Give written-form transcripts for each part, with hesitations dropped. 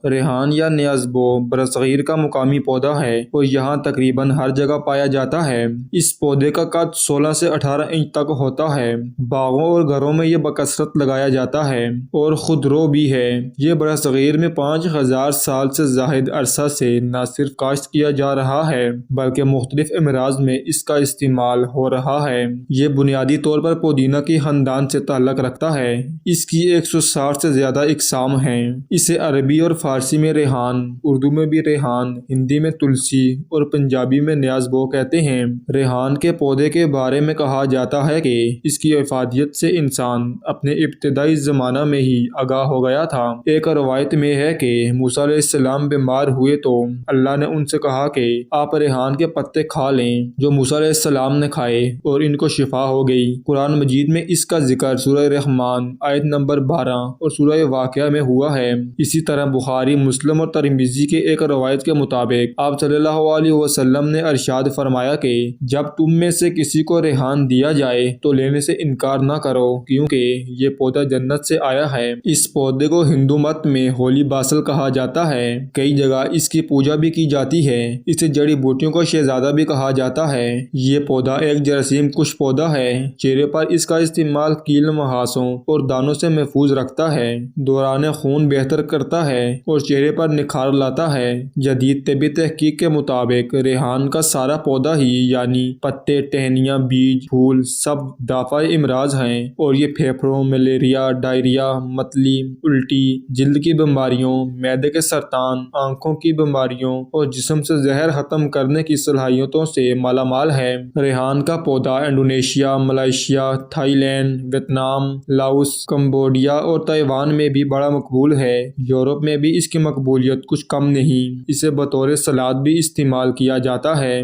ریحان یا نیازبو برصغیر کا مقامی پودا ہے اور یہاں تقریباً ہر جگہ پایا جاتا ہے۔ اس پودے کا قد 16 سے 18 انچ تک ہوتا ہے۔ باغوں اور گھروں میں یہ بکثرت لگایا جاتا ہے اور خودرو بھی ہے۔ یہ برصغیر میں 5000 سال سے زائد عرصہ سے نہ صرف کاشت کیا جا رہا ہے بلکہ مختلف امراض میں اس کا استعمال ہو رہا ہے۔ یہ بنیادی طور پر پودینہ کے خاندان سے تعلق رکھتا ہے۔ اس کی 160 سے زیادہ اقسام ہیں۔ اسے عربی اور فارسی میں ریحان، اردو میں بھی ریحان، ہندی میں تلسی اور پنجابی میں نیازبو کہتے ہیں۔ ریحان کے پودے کے بارے میں کہا جاتا ہے کہ اس کی افادیت سے انسان اپنے ابتدائی زمانہ میں ہی آگاہ ہو گیا تھا۔ ایک روایت میں ہے کہ موسیٰ علیہ السلام بیمار ہوئے تو اللہ نے ان سے کہا کہ آپ ریحان کے پتے کھا لیں، جو موسیٰ علیہ السلام نے کھائے اور ان کو شفا ہو گئی۔ قرآن مجید میں اس کا ذکر سورہ رحمان آیت نمبر 12 اور سورہ واقعہ میں ہوا ہے۔ اسی طرح بخاری، مسلم اور ترمذی کے ایک روایت کے مطابق آپ صلی اللہ علیہ وسلم نے ارشاد فرمایا کہ جب تم میں سے کسی کو ریحان دیا جائے تو لینے سے انکار نہ کرو، کیونکہ یہ پودا جنت سے آیا ہے۔ اس پودے کو ہندو مت میں ہولی باسل کہا جاتا ہے۔ کئی جگہ اس کی پوجا بھی کی جاتی ہے۔ اسے جڑی بوٹیوں کا شہزادہ بھی کہا جاتا ہے۔ یہ پودا ایک جراثیم کش پودا ہے۔ چہرے پر اس کا استعمال کیل مہاسوں اور دانوں سے محفوظ رکھتا ہے، دوران خون بہتر کرتا ہے اور چہرے پر نکھار لاتا ہے۔ جدید طبی تحقیق کے مطابق ریحان کا سارا پودا ہی یعنی پتے، ٹہنیاں، بیج، پھول سب دافع امراض ہیں اور یہ پھیپھڑوں، ملیریا، ڈائریا، متلی، الٹی، جلد کی بیماریوں، معدے کے سرطان، آنکھوں کی بیماریوں اور جسم سے زہر ختم کرنے کی صلاحیتوں سے مالا مال ہے۔ ریحان کا پودا Indonesia, Malaysia, Thailand, Vietnam, Laos, Cambodia اور تائیوان میں بھی بڑا مقبول ہے۔ یورپ میں بھی اس کی مقبولیت کچھ کم نہیں۔ اسے بطور سلاد بھی استعمال کیا جاتا ہے۔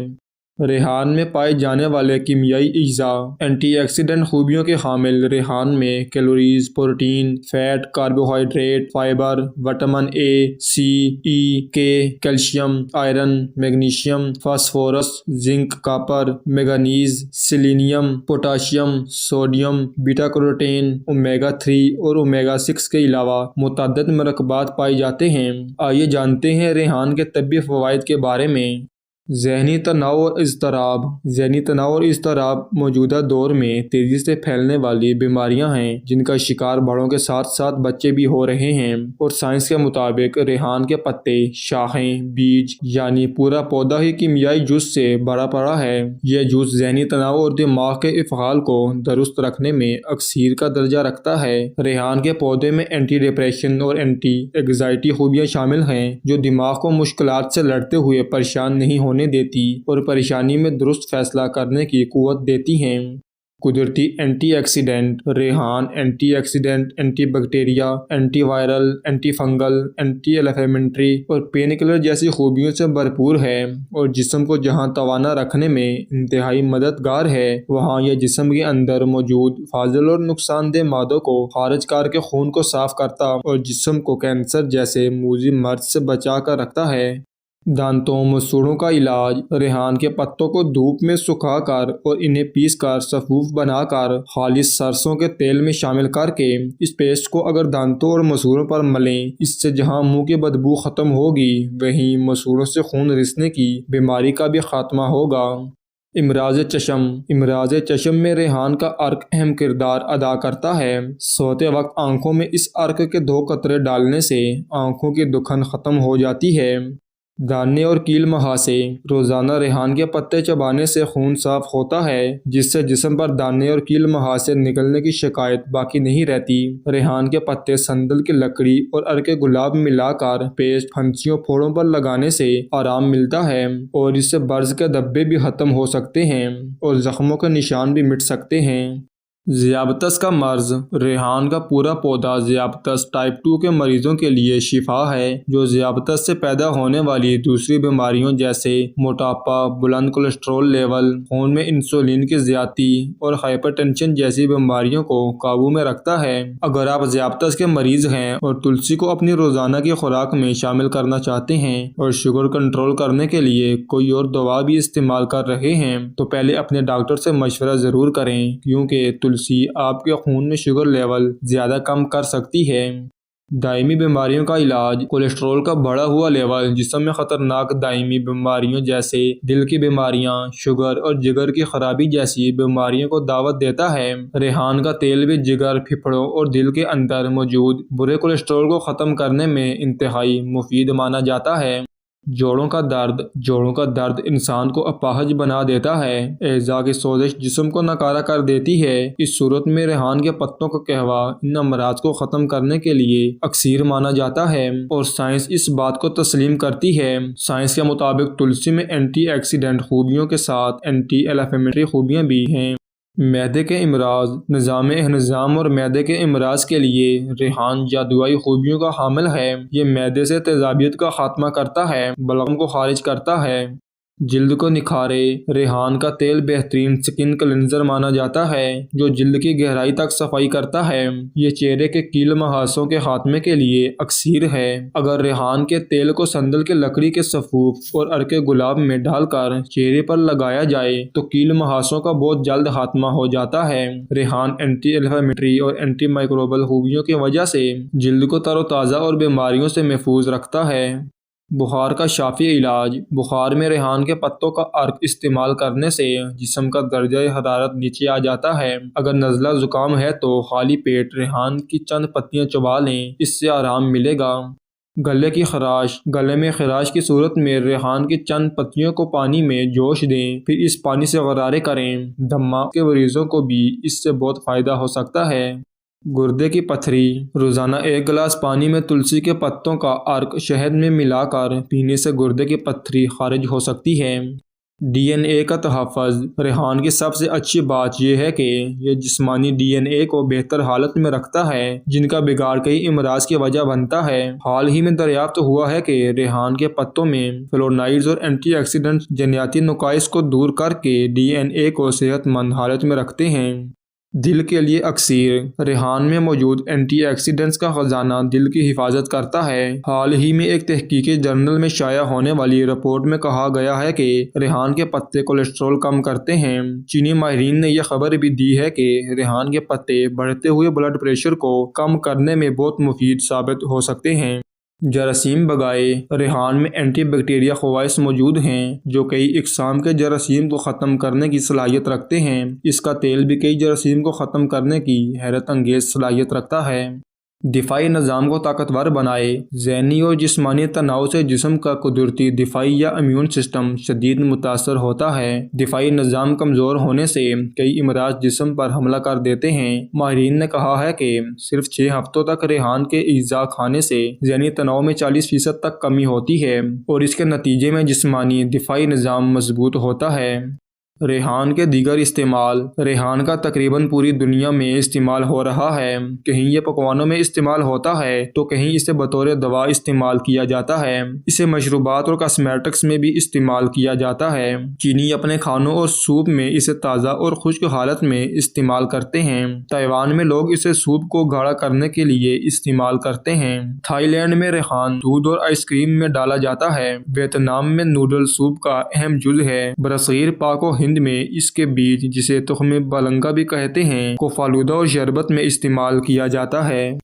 ریحان میں پائے جانے والے کیمیائی اجزاء اینٹی آکسیڈنٹ خوبیوں کے حامل۔ ریحان میں calories, protein, fat, carbohydrate, fibre, vitamin A, C, E, K, calcium, iron, magnesium, phosphorus, zinc, copper, manganese, selenium, potassium, sodium, beta carotene, omega 3 اور اومیگا 6 کے علاوہ متعدد مرکبات پائے جاتے ہیں۔ آئیے جانتے ہیں ریحان کے طبی فوائد کے بارے میں۔ ذہنی تناؤ اور اضطراب۔ ذہنی تناؤ اور اضطراب موجودہ دور میں تیزی سے پھیلنے والی بیماریاں ہیں جن کا شکار بڑوں کے ساتھ ساتھ بچے بھی ہو رہے ہیں، اور سائنس کے مطابق ریحان کے پتے، شاخیں، بیج یعنی پورا پودا ہی کیمیائی جوس سے بھرا پڑا ہے۔ یہ جوس ذہنی تناؤ اور دماغ کے انفعال کو درست رکھنے میں اکسیر کا درجہ رکھتا ہے۔ ریحان کے پودے میں اینٹی ڈپریشن اور اینٹی اینگزائٹی خوبیاں شامل ہیں جو دماغ کو مشکلات سے لڑتے ہوئے پریشان نہیں ہونے دیتی اور پریشانی میں درست فیصلہ کرنے کی قوت دیتی ہیں۔ قدرتی اینٹی آکسیڈنٹ۔ ریحان antioxidant, anti bacteria, antiviral, antifungal, anti inflammatory اور پین کلر جیسی خوبیوں سے بھرپور ہے اور جسم کو جہاں توانا رکھنے میں انتہائی مددگار ہے، وہاں یہ جسم کے اندر موجود فاضل اور نقصان دہ مادوں کو خارج کر کے خون کو صاف کرتا اور جسم کو کینسر جیسے موذی مرض سے بچا کر رکھتا ہے۔ دانتوں، مسوڑھوں کا علاج۔ ریحان کے پتوں کو دھوپ میں سکھا کر اور انہیں پیس کر سفوف بنا کر خالص سرسوں کے تیل میں شامل کر کے اس پیسٹ کو اگر دانتوں اور مسوڑھوں پر ملیں، اس سے جہاں منہ کی بدبو ختم ہوگی وہیں مسوڑھوں سے خون رسنے کی بیماری کا بھی خاتمہ ہوگا۔ امراض چشم۔ امراض چشم میں ریحان کا عرق اہم کردار ادا کرتا ہے۔ سوتے وقت آنکھوں میں اس عرق کے 2 قطرے ڈالنے سے آنکھوں کی دکھن ختم ہو جاتی ہے۔ دانے اور کیل مہاسے۔ روزانہ ریحان کے پتے چبانے سے خون صاف ہوتا ہے جس سے جسم پر دانے اور کیل مہاسے نکلنے کی شکایت باقی نہیں رہتی۔ ریحان کے پتے سندل کی لکڑی اور عرق گلاب ملا کر پیسٹ پھنسیوں پھوڑوں پر لگانے سے آرام ملتا ہے اور اس سے برض کے دھبے بھی ختم ہو سکتے ہیں اور زخموں کے نشان بھی مٹ سکتے ہیں۔ ذیابطس کا مرض۔ ریحان کا پورا پودا ذیابطس ٹائپ 2 کے مریضوں کے لیے شفا ہے جو ذیابطس سے پیدا ہونے والی دوسری بیماریوں جیسے موٹاپا، بلند کولیسٹرول لیول، خون میں انسولین کی زیادتی اور ہائپر ٹینشن جیسی بیماریوں کو قابو میں رکھتا ہے۔ اگر آپ ذیابطس کے مریض ہیں اور تلسی کو اپنی روزانہ کی خوراک میں شامل کرنا چاہتے ہیں اور شوگر کنٹرول کرنے کے لیے کوئی اور دوا بھی استعمال کر رہے ہیں تو پہلے اپنے ڈاکٹر سے مشورہ ضرور کریں، کیونکہ تلسی آپ کے خون میں شوگر لیول زیادہ کم کر سکتی ہے۔ دائمی بیماریوں کا علاج: کولیسٹرول کا بڑھا ہوا لیول جسم میں خطرناک دائمی بیماریوں جیسے دل کی بیماریاں، شوگر اور جگر کی خرابی جیسی بیماریوں کو دعوت دیتا ہے۔ ریحان کا تیل بھی جگر، پھیپھڑوں اور دل کے اندر موجود برے کولیسٹرول کو ختم کرنے میں انتہائی مفید مانا جاتا ہے۔ جوڑوں کا درد: جوڑوں کا درد انسان کو اپاہج بنا دیتا ہے۔ اعضاء کی سوزش جسم کو ناکارہ کر دیتی ہے۔ اس صورت میں ریحان کے پتوں کا قہوہ ان امراض کو ختم کرنے کے لیے اکسیر مانا جاتا ہے، اور سائنس اس بات کو تسلیم کرتی ہے۔ سائنس کے مطابق تلسی میں اینٹی آکسیڈنٹ خوبیوں کے ساتھ اینٹی انفلیمیٹری خوبیاں بھی ہیں۔ معدے کے امراض: نظام ہضم اور معدے کے امراض کے لیے ریحان جادوئی خوبیوں کا حامل ہے۔ یہ معدے سے تیزابیت کا خاتمہ کرتا ہے، بلغم کو خارج کرتا ہے۔ جلد کو نکھارے: ریحان کا تیل بہترین سکن کلینزر مانا جاتا ہے جو جلد کی گہرائی تک صفائی کرتا ہے۔ یہ چہرے کے کیل مہاسوں کے خاتمے کے لیے اکسیر ہے۔ اگر ریحان کے تیل کو سندل کے لکڑی کے سفوف اور عرق گلاب میں ڈال کر چہرے پر لگایا جائے تو کیل مہاسوں کا بہت جلد خاتمہ ہو جاتا ہے۔ ریحان اینٹی انفلیمیٹری اور اینٹی مائکروبل خوبیوں کی وجہ سے جلد کو تر و تازہ اور بیماریوں سے محفوظ رکھتا ہے۔ بخار کا شافی علاج: بخار میں ریحان کے پتوں کا عرق استعمال کرنے سے جسم کا درجہ حرارت نیچے آ جاتا ہے۔ اگر نزلہ زکام ہے تو خالی پیٹ ریحان کی چند پتیاں چبا لیں، اس سے آرام ملے گا۔ گلے کی خراش: گلے میں خراش کی صورت میں ریحان کی چند پتیوں کو پانی میں جوش دیں، پھر اس پانی سے غرارے کریں۔ دمہ کے مریضوں کو بھی اس سے بہت فائدہ ہو سکتا ہے۔ گردے کی پتھری: روزانہ 1 گلاس پانی میں تلسی کے پتوں کا عرق شہد میں ملا کر پینے سے گردے کی پتھری خارج ہو سکتی ہے۔ ڈی این اے کا تحفظ: ریحان کی سب سے اچھی بات یہ ہے کہ یہ جسمانی ڈی این اے کو بہتر حالت میں رکھتا ہے، جن کا بگاڑ کئی امراض کی وجہ بنتا ہے۔ حال ہی میں دریافت ہوا ہے کہ ریحان کے پتوں میں فلونائڈز اور اینٹی آکسیڈنٹس جینیاتی نقائص کو دور کر کے ڈی این اے کو صحت مند حالت میں رکھتے ہیں۔ دل کے لیے اکسیر: ریحان میں موجود اینٹی آکسیڈنٹس کا خزانہ دل کی حفاظت کرتا ہے۔ حال ہی میں ایک تحقیقی جرنل میں شائع ہونے والی رپورٹ میں کہا گیا ہے کہ ریحان کے پتے کولیسٹرول کم کرتے ہیں۔ چینی ماہرین نے یہ خبر بھی دی ہے کہ ریحان کے پتے بڑھتے ہوئے بلڈ پریشر کو کم کرنے میں بہت مفید ثابت ہو سکتے ہیں۔ جراثیم بھگائے: ریحان میں اینٹی بیکٹیریا خواص موجود ہیں جو کئی اقسام کے جراثیم کو ختم کرنے کی صلاحیت رکھتے ہیں۔ اس کا تیل بھی کئی جراثیم کو ختم کرنے کی حیرت انگیز صلاحیت رکھتا ہے۔ دفاعی نظام کو طاقتور بنائے: ذہنی اور جسمانی تناؤ سے جسم کا قدرتی دفاعی یا امیون سسٹم شدید متاثر ہوتا ہے۔ دفاعی نظام کمزور ہونے سے کئی امراض جسم پر حملہ کر دیتے ہیں۔ ماہرین نے کہا ہے کہ صرف 6 ہفتوں تک ریحان کے اجزاء کھانے سے ذہنی تناؤ میں 40% تک کمی ہوتی ہے، اور اس کے نتیجے میں جسمانی دفاعی نظام مضبوط ہوتا ہے۔ ریحان کے دیگر استعمال: ریحان کا تقریباً پوری دنیا میں استعمال ہو رہا ہے۔ کہیں یہ پکوانوں میں استعمال ہوتا ہے تو کہیں اسے بطور دوا استعمال کیا جاتا ہے۔ اسے مشروبات اور کاسمیٹکس میں بھی استعمال کیا جاتا ہے۔ چینی اپنے کھانوں اور سوپ میں اسے تازہ اور خشک حالت میں استعمال کرتے ہیں۔ تائیوان میں لوگ اسے سوپ کو گاڑھا کرنے کے لیے استعمال کرتے ہیں۔ تھائی لینڈ میں ریحان دودھ اور آئس کریم میں ڈالا جاتا ہے۔ ویتنام میں نوڈل سوپ کا اہم جز ہے۔ برصغیر پاک و ہند میں اس کے بیج، جسے تخم بلنگا بھی کہتے ہیں، کو فالودہ اور شربت میں استعمال کیا جاتا ہے۔